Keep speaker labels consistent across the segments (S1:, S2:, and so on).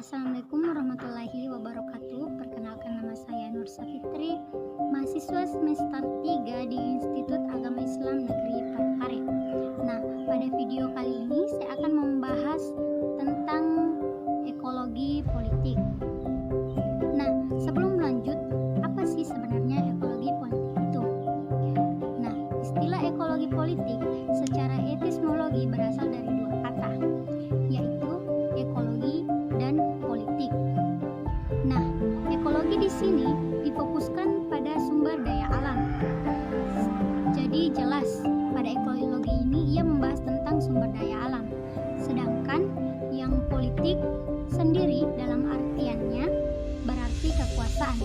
S1: Assalamualaikum warahmatullahi wabarakatuh. Perkenalkan, nama saya Nur Safitri, mahasiswa semester 3 di Institut Agama Islam Negeri Parepare. Nah, pada video kali ini saya akan membahas tentang ekologi politik. Nah, sebelum lanjut, apa sih sebenarnya ekologi politik itu? Nah, istilah ekologi politik secara etimologi berasal dari dua kata, yaitu ekologi dan politik. Nah, ekologi di sini difokuskan pada sumber daya alam. Jadi jelas pada ekologi ini ia membahas tentang sumber daya alam. Sedangkan yang politik sendiri dalam artiannya berarti kekuasaan.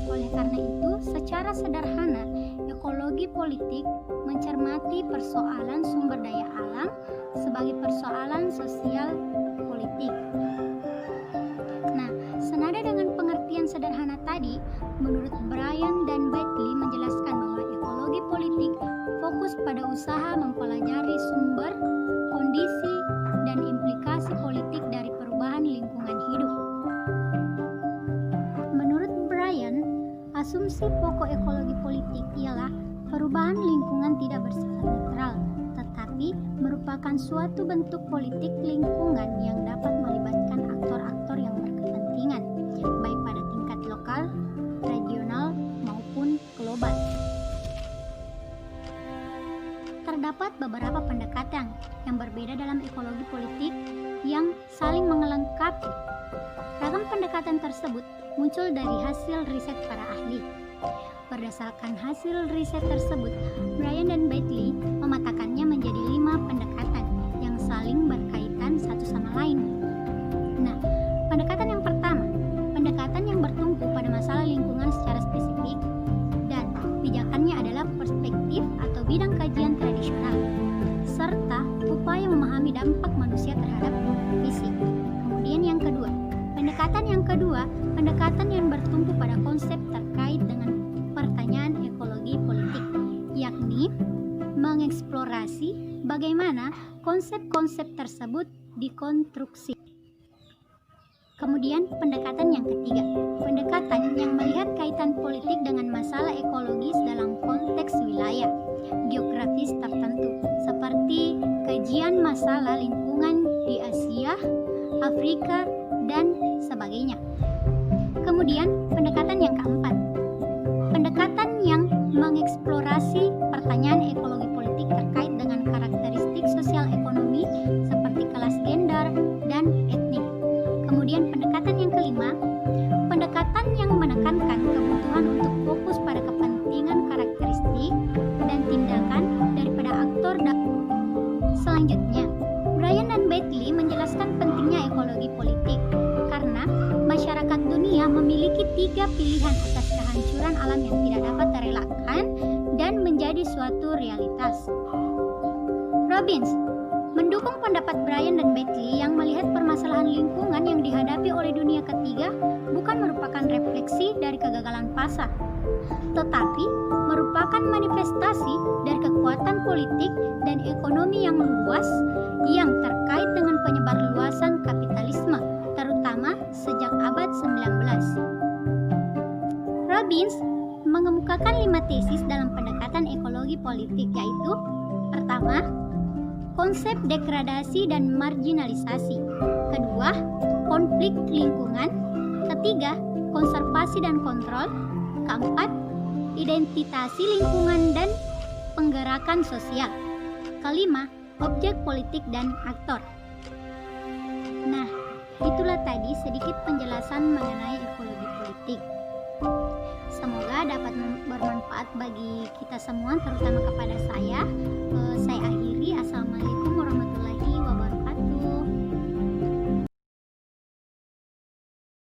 S1: Oleh karena itu, secara sederhana, ekologi politik mencermati persoalan sumber daya alam sebagai persoalan sosial politik. Nah, senada dengan pengertian sederhana tadi, menurut Bryan dan Betley menjelaskan bahwa ekologi politik fokus pada usaha mempelajari sumber, kondisi, dan implikasi politik dari perubahan lingkungan hidup. Menurut Bryan, asumsi pokok ekologi politik ialah perubahan lingkungan tidak bersifat netral, tetapi merupakan suatu bentuk politik lingkungan yang dapat melibatkan aktor-aktor yang berkepentingan, baik pada tingkat lokal, regional, maupun global. Terdapat beberapa pendekatan yang berbeda dalam ekologi politik yang saling melengkapi. Ragam pendekatan tersebut muncul dari hasil riset para ahli. Berdasarkan hasil riset tersebut, Bryan dan Betley memetakannya menjadi 5 pendekatan yang saling berkaitan satu sama lain. Nah, pendekatan yang pertama, pendekatan yang bertumpu pada masalah lingkungan secara spesifik, dan pijakannya adalah perspektif atau bidang kajian tradisional, serta upaya memahami dampak manusia terhadap fisik. Kemudian yang kedua, pendekatan yang bertumpu pada konsep terkait dengan pertanyaan ekologi politik, yakni mengeksplorasi bagaimana konsep-konsep tersebut dikonstruksi. Kemudian pendekatan yang ketiga, pendekatan yang melihat kaitan politik dengan masalah ekologis dalam konteks wilayah geografis tertentu, seperti kajian masalah lingkungan di Asia, Afrika, dan sebagainya. Kemudian pendekatan yang keempat, pendekatan yang mengeksplorasi pertanyaan ekologi politik terkait dengan karakteristik sosial ekonomi seperti kelas gender dan etnik. Kemudian pendekatan yang kelima, pendekatan yang menekankan kebutuhan untuk fokus pada kepentingan karakteristik dan tindakan daripada aktor. Selanjutnya, Bryan dan Betley menjelaskan pentingnya ekologi politik karena masyarakat dunia memiliki 3 pilihan atas kehancuran alam yang tidak dapat terelakkan dan menjadi suatu realitas. Robbins mendukung pendapat Bryan dan Betley yang melihat permasalahan lingkungan yang dihadapi oleh dunia ketiga bukan merupakan refleksi dari kegagalan pasar, tetapi merupakan manifestasi dari kekuatan politik dan ekonomi yang luas yang terkait dengan penyebarluasan kapitalisme, terutama sejak abad 19. Robbins mengemukakan 5 tesis dalam pendekatan ekologi politik, yaitu: pertama, konsep degradasi dan marginalisasi; kedua, konflik lingkungan; ketiga, konservasi dan kontrol; keempat, identitasi lingkungan dan penggerakan sosial; kelima, objek politik dan aktor. Nah, itulah tadi sedikit penjelasan mengenai ekologi politik. Semoga dapat bermanfaat bagi kita semua, terutama kepada